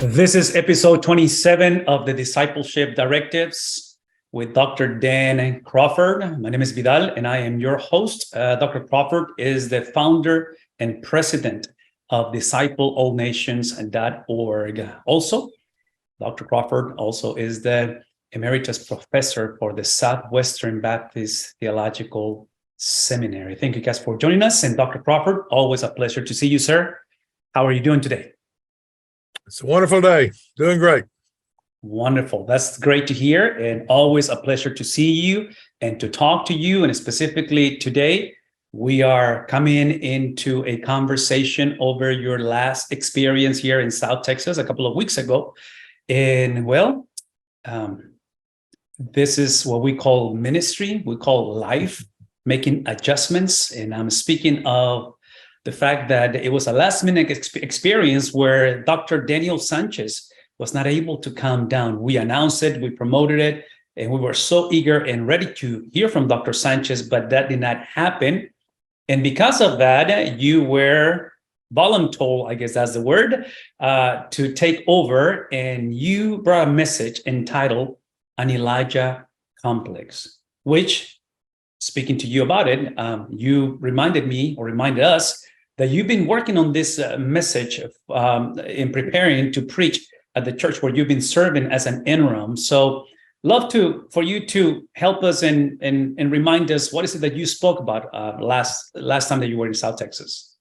This is episode 27 of the Discipleship Directives with Dr. Dan Crawford. My name is Vidal, and I am your host. Dr. Crawford is the founder and president of DiscipleAllNations.org. Also, Dr. Crawford also is the emeritus professor for the Southwestern Baptist Theological Seminary. Thank you guys for joining us. And Dr. Crawford, always a pleasure to see you, sir. How are you doing today? It's a wonderful day. Doing great. Wonderful. That's great to hear. And always a pleasure to see you and to talk to you. And specifically today, we are coming into a conversation over your last experience here in South Texas a couple of weeks ago. And this is what we call ministry. We call life, making adjustments. And I'm speaking of the fact that it was a last-minute experience where Dr. Daniel Sanchez was not able to come down. We announced it, we promoted it, and we were so eager and ready to hear from Dr. Sanchez, but that did not happen. And because of that, you were voluntold, I guess that's the word, to take over, and you brought a message entitled An Elijah Complex, which, speaking to you about it, you reminded me or reminded us that you've been working on this message in preparing to preach at the church where you've been serving as an interim. So love for you to help us and remind us, what is it that you spoke about last time that you were in South Texas?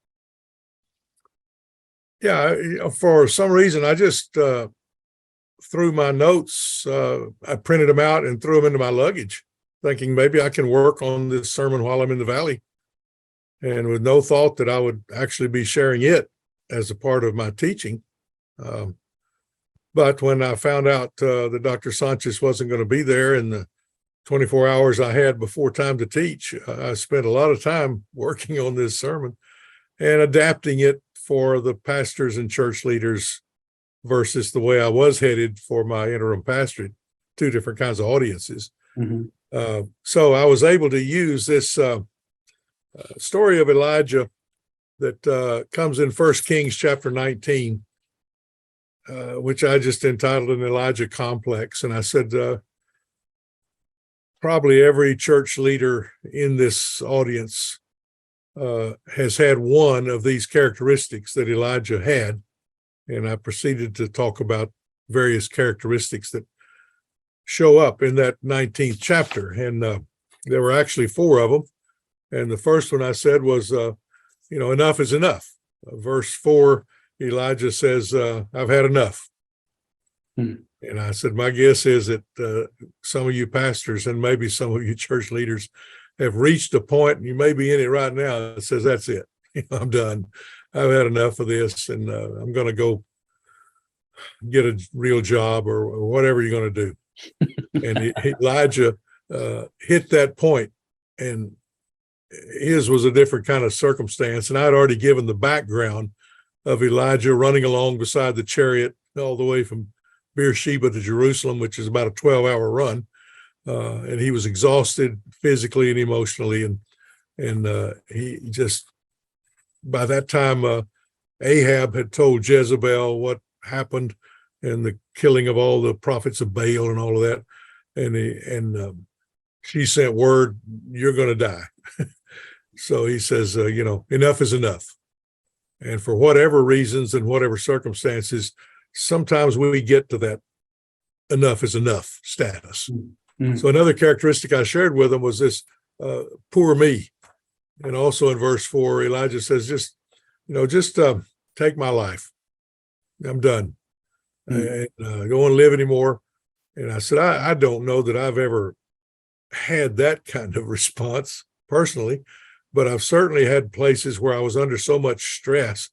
Yeah, for some reason, I just threw my notes, I printed them out and threw them into my luggage, thinking maybe I can work on this sermon while I'm in the valley. And with no thought that I would actually be sharing it as a part of my teaching. But when I found out that Dr. Sanchez wasn't going to be there in the 24 hours I had before time to teach, I spent a lot of time working on this sermon and adapting it for the pastors and church leaders versus the way I was headed for my interim pastorate, two different kinds of audiences. Mm-hmm. So I was able to use this story of Elijah that comes in 1 Kings chapter 19, which I just entitled An Elijah Complex. And I said, probably every church leader in this audience has had one of these characteristics that Elijah had. And I proceeded to talk about various characteristics that show up in that 19th chapter. And there were actually four of them. And the first one I said was, enough is enough. Verse 4, Elijah says, I've had enough. And I said, my guess is that some of you pastors and maybe some of you church leaders have reached a point, and you may be in it right now, that says, that's it. I'm done. I've had enough of this, and I'm going to go get a real job or whatever you're going to do. And Elijah hit that point, and his was a different kind of circumstance. And I'd already given the background of Elijah running along beside the chariot all the way from Beersheba to Jerusalem, which is about a 12-hour run. And he was exhausted physically and emotionally. And he just, by that time, Ahab had told Jezebel what happened and the killing of all the prophets of Baal and all of that. And she sent word, you're going to die. So he says, enough is enough. And for whatever reasons and whatever circumstances, sometimes we get to that enough is enough status. Mm-hmm. So another characteristic I shared with him was this poor me. And also in verse 4, Elijah says, just take my life. I'm done. Mm-hmm. And don't want to live anymore. And I said, I don't know that I've ever had that kind of response personally, but I've certainly had places where I was under so much stress.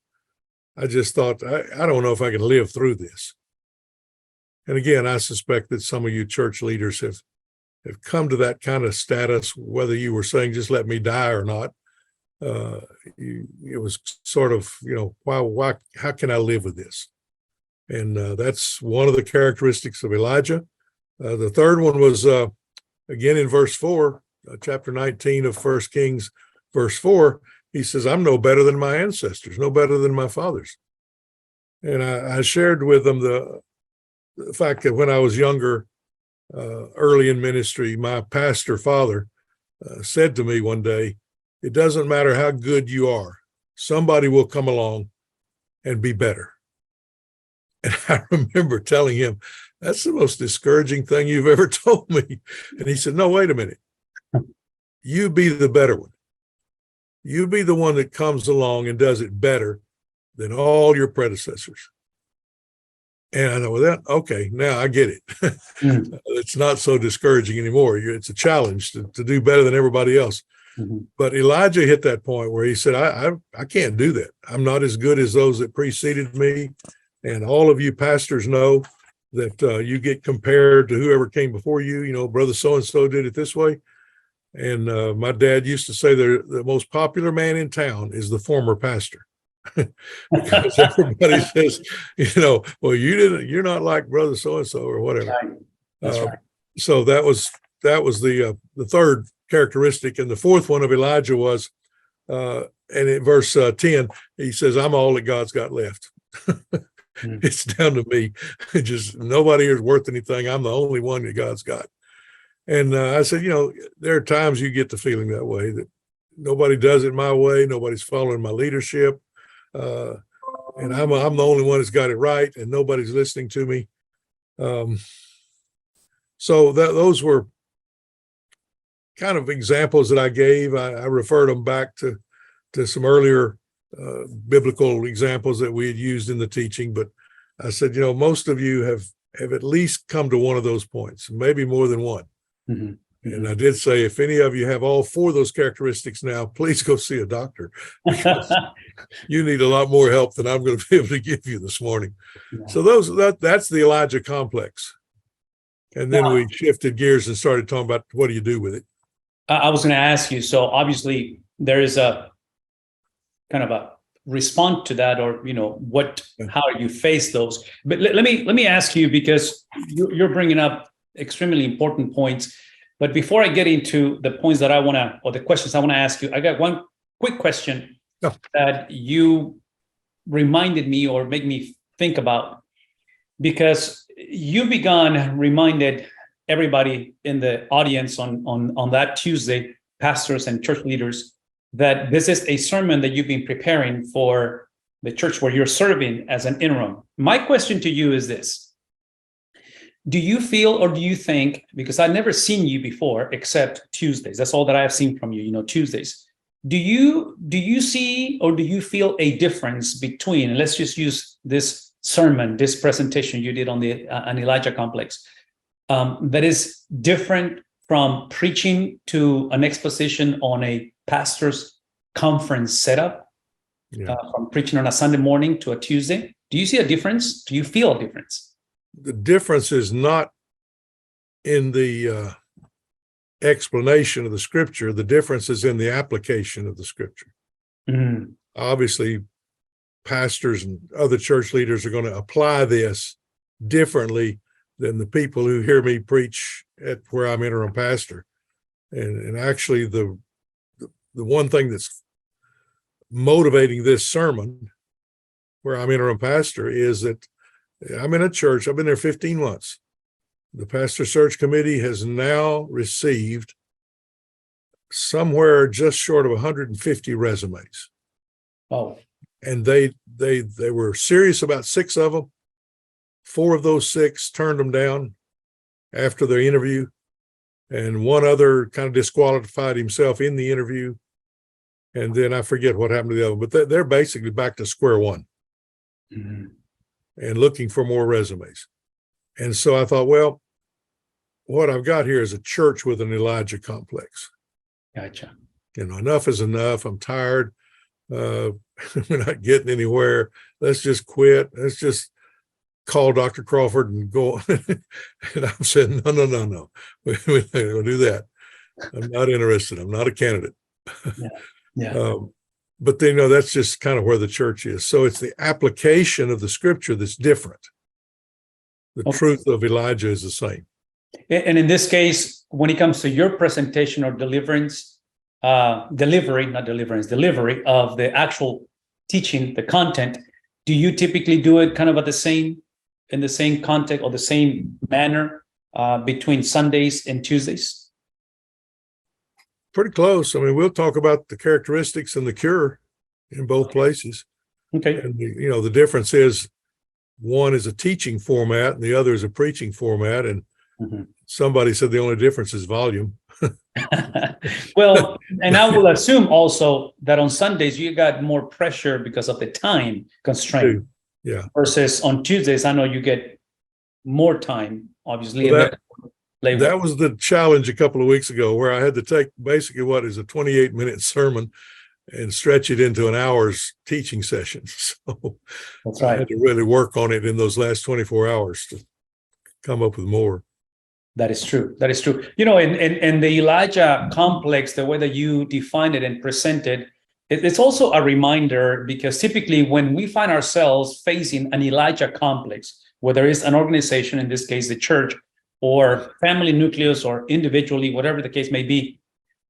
I just thought, I don't know if I can live through this. And again, I suspect that some of you church leaders have come to that kind of status, whether you were saying, just let me die or not. It was sort of, why, how can I live with this? And that's one of the characteristics of Elijah. The third one was, again, in verse 4, chapter 19 of 1 Kings, verse 4, he says, I'm no better than my ancestors, no better than my fathers. And I shared with them the fact that when I was younger, early in ministry, my pastor father said to me one day, "It doesn't matter how good you are, somebody will come along and be better." And I remember telling him, "That's the most discouraging thing you've ever told me." And he said, "No, wait a minute. You be the better one. You be the one that comes along and does it better than all your predecessors." And I know, well, okay, now I get it. It's not so discouraging anymore. It's a challenge to do better than everybody else. Mm-hmm. But Elijah hit that point where he said, I can't do that. I'm not as good as those that preceded me. And all of you pastors know that you get compared to whoever came before you. You know, brother so-and-so did it this way. And my dad used to say the most popular man in town is the former pastor. Because everybody says, well, you're not like brother so-and-so or whatever. Right. That's right. So that was the third characteristic. And the fourth one of Elijah was, and in verse 10, he says, "I'm all that God's got left." It's down to me. Just nobody here is worth anything. I'm the only one that God's got. And I said, there are times you get the feeling that way, that nobody does it my way. Nobody's following my leadership. And I'm the only one that's got it right, and nobody's listening to me. So those were kind of examples that I gave. I referred them back to some earlier biblical examples that we had used in the teaching. But I said, most of you have at least come to one of those points, maybe more than one. Mm-hmm. And I did say, if any of you have all four of those characteristics now, please go see a doctor, because you need a lot more help than I'm going to be able to give you this morning. Yeah. So that's the Elijah complex. And then we shifted gears and started talking about, what do you do with it? I was going to ask you, so obviously there is a kind of a response to that, or, how you face those. But let me ask you, because you're bringing up extremely important points. But before I get into the points that or the questions I want to ask you, I got one quick question that you reminded me or made me think about, because you reminded everybody in the audience on that Tuesday, pastors and church leaders, that this is a sermon that you've been preparing for the church where you're serving as an interim. My question to you is this. Do you feel, or do you think, because I've never seen you before except Tuesdays, that's all that I have seen from you, Tuesdays. Do you see, or do you feel a difference between, let's just use this sermon, this presentation you did on the an Elijah complex, that is different from preaching to an exposition on a pastor's conference setup, from preaching on a Sunday morning to a Tuesday? Do you see a difference? Do you feel a difference? The difference is not in the explanation of the scripture. The difference is in the application of the scripture. Mm-hmm. Obviously, pastors and other church leaders are going to apply this differently than the people who hear me preach at where I'm interim pastor. And actually, the one thing that's motivating this sermon where I'm interim pastor is that I'm in a church. I've been there 15 months. The pastor search committee has now received somewhere just short of 150 resumes. Oh. And they were serious about 6 of them. 4 of those 6 turned them down after their interview, and one other kind of disqualified himself in the interview. And then I forget what happened to the other, but they're basically back to square one. Mm-hmm. And looking for more resumes. And so I thought, well, what I've got here is a church with an Elijah complex. Gotcha. Enough is enough. I'm tired. We're not getting anywhere. Let's just quit. Let's just call Dr. Crawford and go. And I'm saying, no. We don't do that. I'm not interested. I'm not a candidate. Yeah. But that's just kind of where the church is. So it's the application of the scripture that's different. The truth of Elijah is the same. And in this case, when it comes to your presentation or delivery of the actual teaching, the content, Do you typically do it kind of in the same context or the same manner between Sundays and Tuesdays? Pretty close. I mean, we'll talk about the characteristics and the cure in both places. Okay. And the difference is one is a teaching format and the other is a preaching format. And somebody said the only difference is volume. Well, and I will assume also that on Sundays you got more pressure because of the time constraint. Yeah. Versus on Tuesdays, I know you get more time, obviously. Well, that was the challenge a couple of weeks ago, where I had to take basically what is a 28-minute sermon and stretch it into an hour's teaching session. So that's right. I had to really work on it in those last 24 hours to come up with more. That is true. That is true. In the Elijah complex, the way that you define it and present it, it's also a reminder, because typically when we find ourselves facing an Elijah complex, whether it's an organization, in this case, the church, or family nucleus, or individually, whatever the case may be,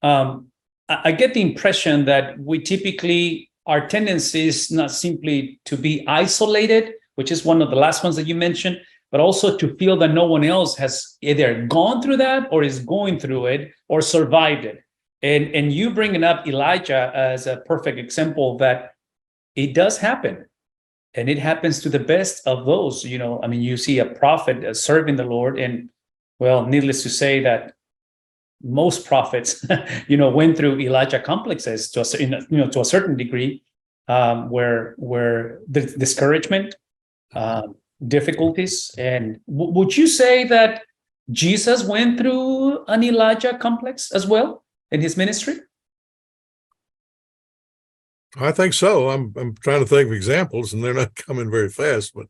I get the impression that we typically, our tendency is not simply to be isolated, which is one of the last ones that you mentioned, but also to feel that no one else has either gone through that or is going through it or survived it. And you bringing up Elijah as a perfect example that it does happen. And it happens to the best of those. You see a prophet serving the Lord, and well, needless to say that most prophets, went through Elijah complexes to a certain degree, where the discouragement, difficulties. And would you say that Jesus went through an Elijah complex as well in his ministry? I think so. I'm trying to think of examples, and they're not coming very fast, but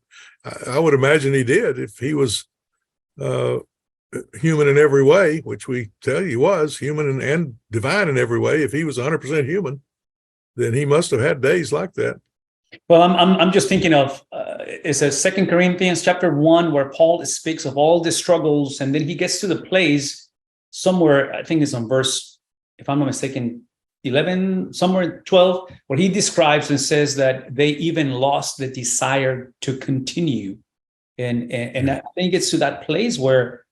I would imagine he did. If he was human in every way, which we tell you he was human and divine in every way. If he was 100% human, then he must have had days like that. Well, I'm just thinking of it's a 2 Corinthians chapter 1 where Paul speaks of all the struggles, and then he gets to the place somewhere, I think it's on verse, if I'm not mistaken, 11, somewhere 12, where he describes and says that they even lost the desire to continue. And I think it's to that place where,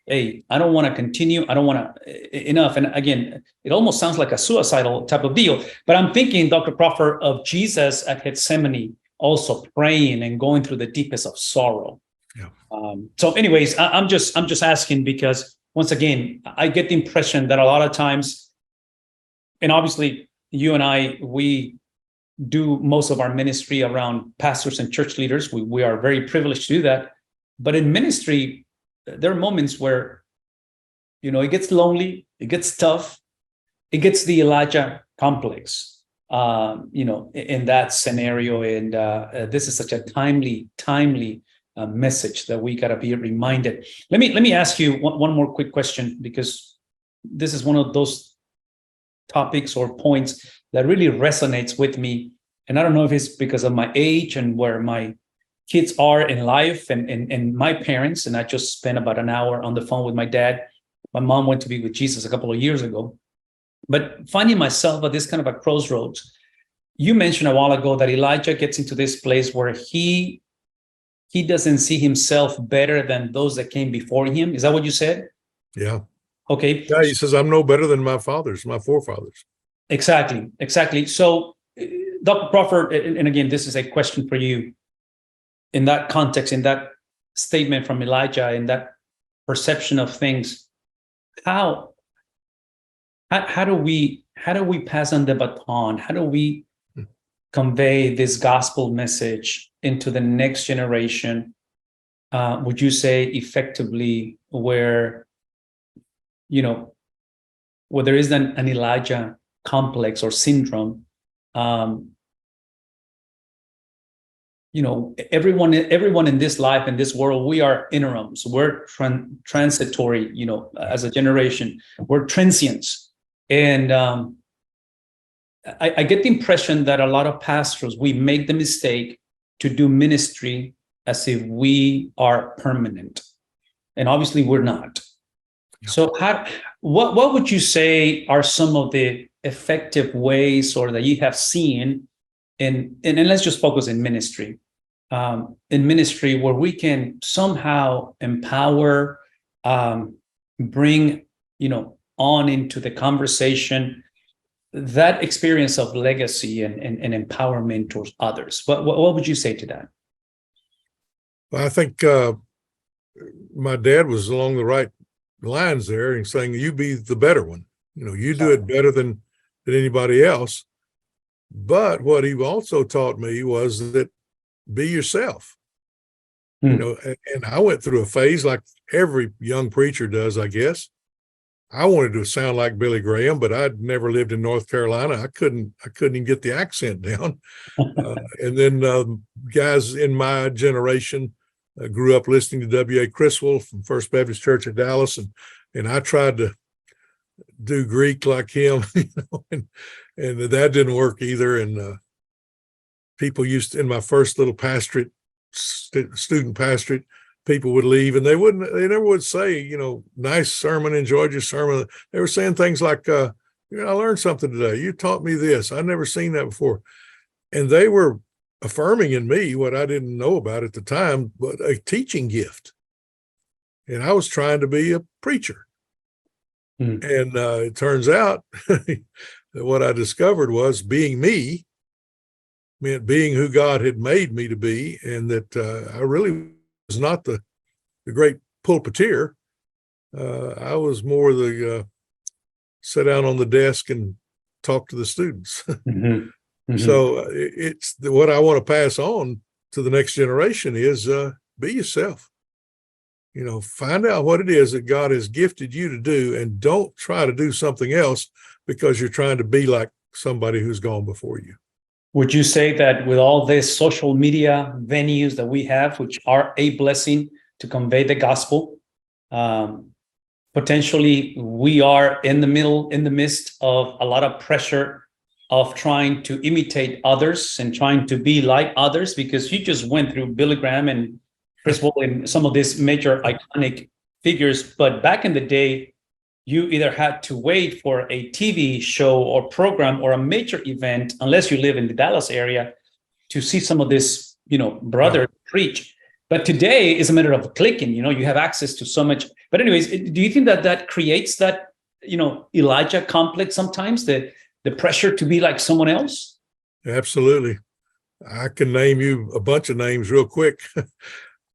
hey, I don't want to continue. I don't want to enough. And again, it almost sounds like a suicidal type of deal. But I'm thinking, Dr. Crawford, of Jesus at Gethsemane, also praying and going through the deepest of sorrow. Yeah. So anyways, I'm just asking because, once again, I get the impression that a lot of times, and obviously you and I, we do most of our ministry around pastors and church leaders. We are very privileged to do that. But in ministry, there are moments where, it gets lonely, it gets tough, it gets the Elijah complex, in that scenario. And this is such a timely message that we got to be reminded. Let me ask you one more quick question, because this is one of those topics or points that really resonates with me. And I don't know if it's because of my age and where my kids are in life and my parents. And I just spent about an hour on the phone with my dad. My mom went to be with Jesus a couple of years ago. But finding myself at this kind of a crossroads, you mentioned a while ago that Elijah gets into this place where he doesn't see himself better than those that came before him. Is that what you said? Yeah. Okay. Yeah, he says, I'm no better than my forefathers. Exactly. So, Dr. Crawford, and again, this is a question for you. In that context, in that statement from Elijah, in that perception of things, how do we pass on the baton? How do we convey this gospel message into the next generation? Would you say effectively, where there is an Elijah complex or syndrome? Everyone in this life, in this world, we are interims. We're transitory, as a generation. We're transients. And I get the impression that a lot of pastors, we make the mistake to do ministry as if we are permanent. And obviously we're not. Yeah. So what would you say are some of the effective ways, or that you have seen, and let's just focus in ministry where we can somehow empower, bring, on into the conversation that experience of legacy and empowerment towards others. What would you say to that? Well, I think my dad was along the right lines there and saying, you be the better one. You do it better than anybody else. But what he also taught me was that be yourself. And I went through a phase like every young preacher does, I guess. I wanted to sound like Billy Graham, but I'd never lived in North Carolina. I couldn't even get the accent down. And then guys in my generation grew up listening to W.A. Criswell from First Baptist Church of Dallas, and I tried to do Greek like him, and that didn't work either. And people in my first little pastorate, student pastorate, people would leave and they never would say, nice sermon, enjoyed your sermon. They were saying things like, I learned something today. You taught me this. I'd never seen that before. And they were affirming in me what I didn't know about at the time, but a teaching gift. And I was trying to be a preacher. And it turns out that what I discovered was being me meant being who God had made me to be, and that I really was not the great pulpiteer. I was more the sit down on the desk and talk to the students. So it's what I want to pass on to the next generation is be yourself. Find out what it is that God has gifted you to do, and don't try to do something else because you're trying to be like somebody who's gone before you. Would you say that with all these social media venues that we have, which are a blessing to convey the gospel, potentially we are in the midst of a lot of pressure of trying to imitate others and trying to be like others, because you just went through Billy Graham and Criswell and some of these major iconic figures. But back in the day, you either had to wait for a TV show or program or a major event, unless you live in the Dallas area, to see some of this, brother preach. But today is a matter of clicking, you have access to so much. But anyways, do you think that creates that, Elijah complex sometimes, the pressure to be like someone else? Absolutely. I can name you a bunch of names real quick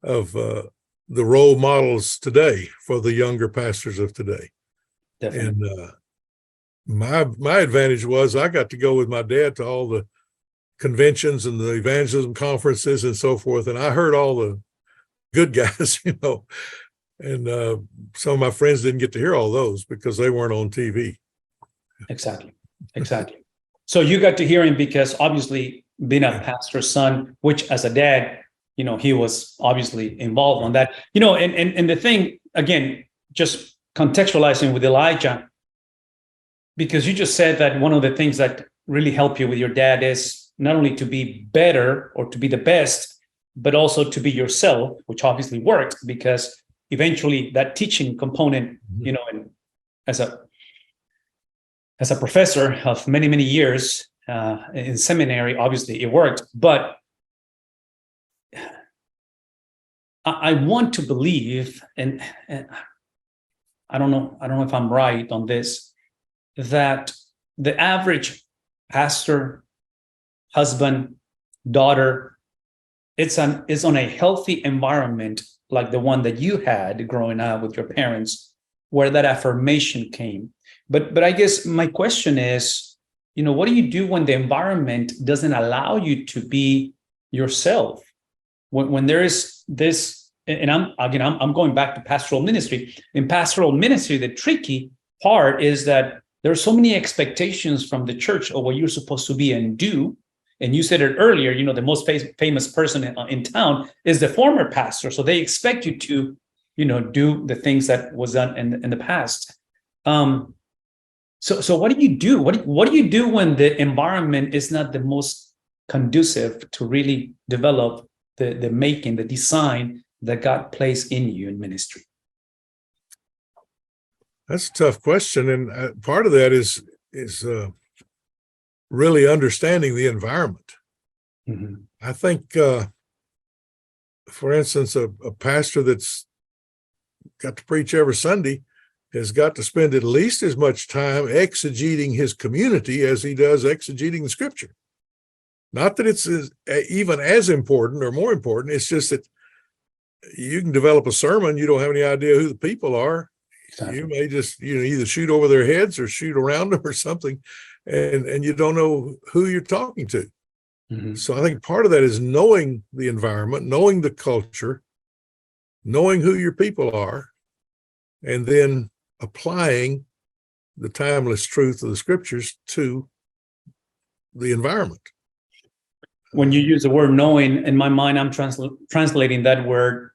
of the role models today for the younger pastors of today. Definitely. And my advantage was I got to go with my dad to all the conventions and the evangelism conferences and so forth, and I heard all the good guys, and some of my friends didn't get to hear all those because they weren't on TV. Exactly. So you got to hear him because obviously being a pastor's son, which as a dad, he was obviously involved on that, and the thing, again, just contextualizing with Elijah, because you just said that one of the things that really help you with your dad is not only to be better or to be the best, but also to be yourself, which obviously worked because eventually that teaching component, and as a professor of many, many years in seminary, obviously it worked. But I want to believe, and I don't know if I'm right on this, that the average pastor, husband, daughter, is on a healthy environment like the one that you had growing up with your parents, where that affirmation came. But I guess my question is, what do you do when the environment doesn't allow you to be yourself? When there is this, and I'm going back to pastoral ministry. In pastoral ministry, the tricky part is that there are so many expectations from the church of what you're supposed to be and do. And you said it earlier, the most famous person in town is the former pastor. So they expect you to, do the things that was done in the past. So what do you do? What do you do when the environment is not the most conducive to really develop the making, the design that God placed in you in ministry? That's a tough question, and part of that is really understanding the environment. Mhm. I think, for instance, a pastor that's got to preach every Sunday has got to spend at least as much time exegeting his community as he does exegeting the scripture. Not that it's even as important or more important. It's just that you can develop a sermon. You don't have any idea who the people are. Exactly. You may just, either shoot over their heads or shoot around them or something. And you don't know who you're talking to. Mhm. So I think part of that is knowing the environment, knowing the culture, knowing who your people are, and then applying the timeless truth of the scriptures to the environment. When you use the word knowing, in my mind, I'm translating that word,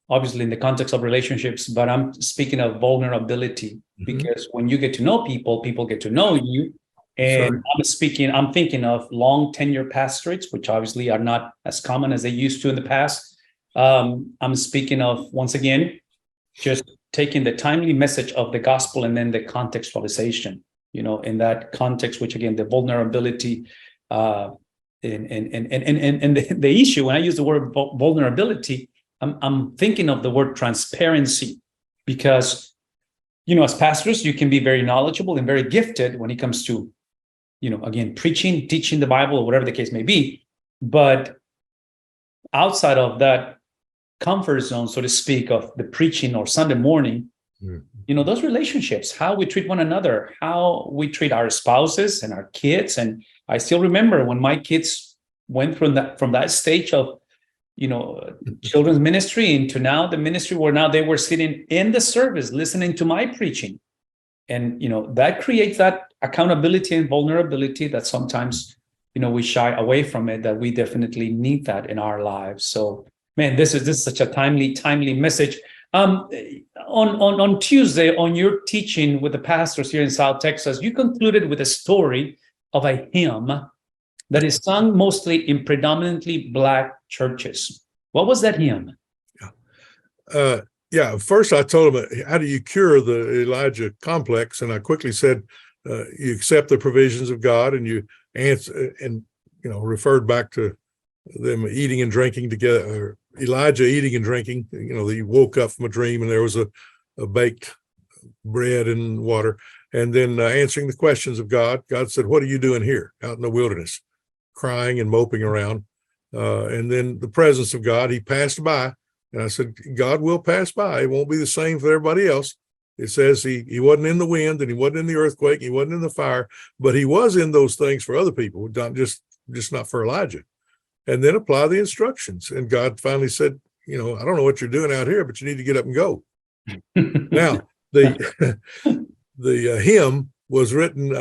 obviously in the context of relationships, but I'm speaking of vulnerability, because when you get to know people, people get to know you. And right. I'm thinking of long tenure pastorates, which obviously are not as common as they used to in the past. I'm speaking of, once again, just taking the timely message of the gospel and then the contextualization, in that context, which again, the vulnerability, and the issue, when I use the word vulnerability, I'm thinking of the word transparency, because, as pastors, you can be very knowledgeable and very gifted when it comes to, again, preaching, teaching the Bible, or whatever the case may be. But outside of that comfort zone, so to speak, of the preaching or Sunday morning, those relationships, how we treat one another, how we treat our spouses and our kids. And I still remember when my kids went from that stage of, children's ministry into now the ministry, where now they were sitting in the service listening to my preaching. And, that creates that accountability and vulnerability that sometimes, we shy away from it, that we definitely need that in our lives. So, man, this is such a timely message. On Tuesday, on your teaching with the pastors here in South Texas, you concluded with a story of a hymn that is sung mostly in predominantly Black churches. What was that hymn? First I told him, how do you cure the Elijah complex? And I quickly said, you accept the provisions of God, and you answer, and referred back to them eating and drinking together, or Elijah eating and drinking. He woke up from a dream and there was a baked bread and water, and then answering the questions of God. God said, "What are you doing here out in the wilderness, crying and moping around?" And then the presence of God, he passed by. And I said, God will pass by. It won't be the same for everybody else. It says he wasn't in the wind, and he wasn't in the earthquake, he wasn't in the fire, but he was in those things for other people, not just not for Elijah. And then apply the instructions. And God finally said, I don't know what you're doing out here, but you need to get up and go. Now, the hymn was written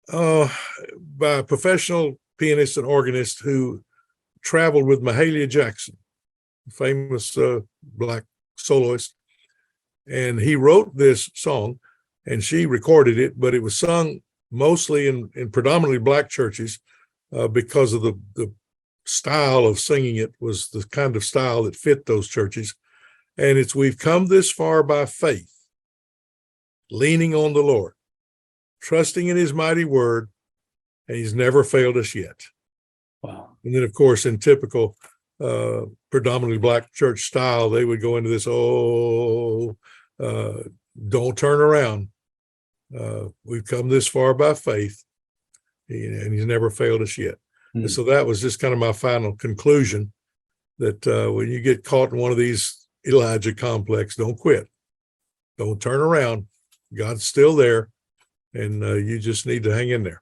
by a professional pianist and organist who traveled with Mahalia Jackson, famous Black soloist. And he wrote this song, and she recorded it, but it was sung mostly in predominantly Black churches because of the style of singing. It was the kind of style that fit those churches. And it's, we've come this far by faith, leaning on the Lord, trusting in his mighty word, and he's never failed us yet. Wow. And then, of course, in typical predominantly Black church style, they would go into this, don't turn around. We've come this far by faith, and he's never failed us yet. And so that was just kind of my final conclusion, that when you get caught in one of these Elijah complex, don't quit. Don't turn around. God's still there, and you just need to hang in there.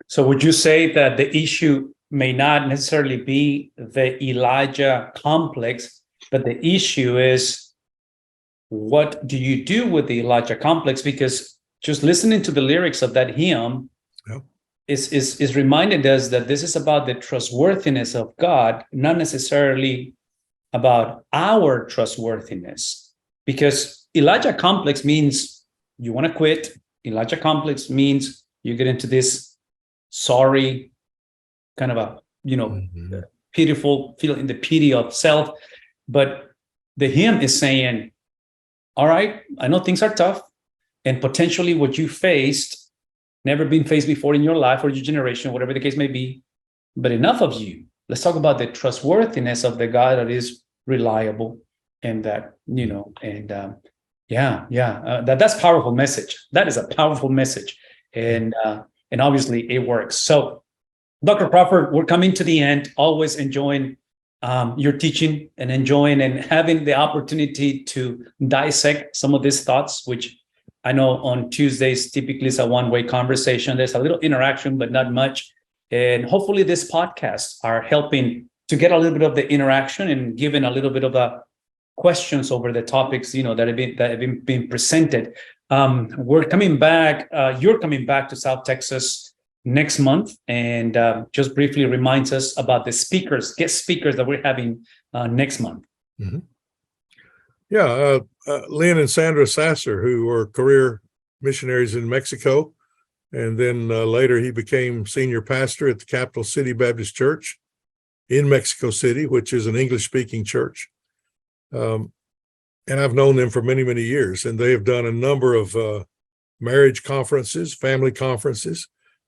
So would you say that the issue may not necessarily be the Elijah complex, but the issue is, what do you do with the Elijah complex? Because just listening to the lyrics of that hymn is reminding us that this is about the trustworthiness of God, not necessarily about our trustworthiness. Because Elijah complex means you want to quit. Elijah complex means you get into this sorry, kind of a, pitiful feeling, the pity of self. But the hymn is saying, all right, I know things are tough, and potentially what you faced never been faced before in your life or your generation, whatever the case may be, but enough of you. Let's talk about the trustworthiness of the God that is reliable and that, that's powerful message. That is a powerful message. And obviously it works. So Dr. Crawford, we're coming to the end, always enjoying your teaching and enjoying and having the opportunity to dissect some of these thoughts, which I know on Tuesdays typically is a one-way conversation. There's a little interaction, but not much. And hopefully this podcast are helping to get a little bit of the interaction and giving a little bit of the questions over the topics, that have been presented. We're coming back. You're coming back to South Texas next month, and just briefly reminds us about the guest speakers that we're having next month. Mm-hmm. Yeah, Lynn and Sandra Sasser, who were career missionaries in Mexico, and then later he became senior pastor at the Capital City Baptist Church in Mexico City, which is an English-speaking church. And I've known them for many, many years, and they have done a number of marriage conferences, family conferences.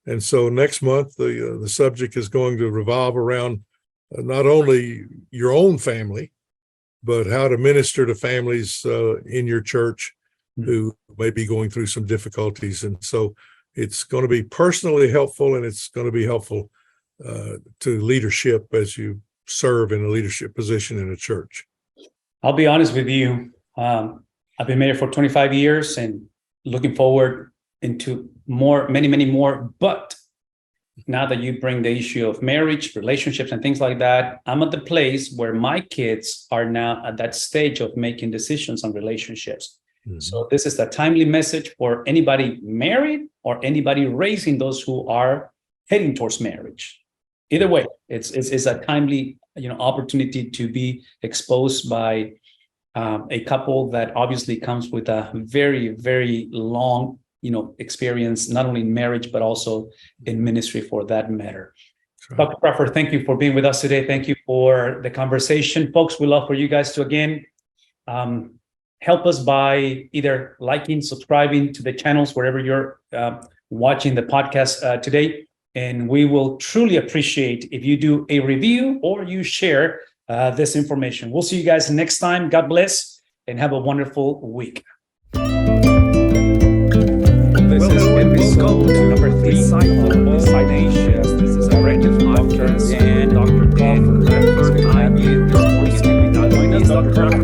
And so next month, the subject is going to revolve around not only your own family, but how to minister to families in your church who may be going through some difficulties. And so it's going to be personally helpful, and it's going to be helpful to leadership as you serve in a leadership position in a church. I'll be honest with you. I've been married for 25 years and looking forward into many more. But now that you bring the issue of marriage, relationships, and things like that, I'm at the place where my kids are now at that stage of making decisions on relationships. Mm-hmm. So this is a timely message for anybody married or anybody raising those who are heading towards marriage. Either way, it's a timely opportunity to be exposed by a couple that obviously comes with a very, very long experience, not only in marriage, but also in ministry for that matter. Sure. Dr. Crawford, thank you for being with us today. Thank you for the conversation. Folks, we love for you guys to, again, help us by either liking, subscribing to the channels, wherever you're watching the podcast today. And we will truly appreciate if you do a review or you share this information. We'll see you guys next time. God bless and have a wonderful week. This is episode number 3 of Discipleship. This is Directives podcast and Dr. Crawford. I'm here this morning. Join us, Dr. Crawford.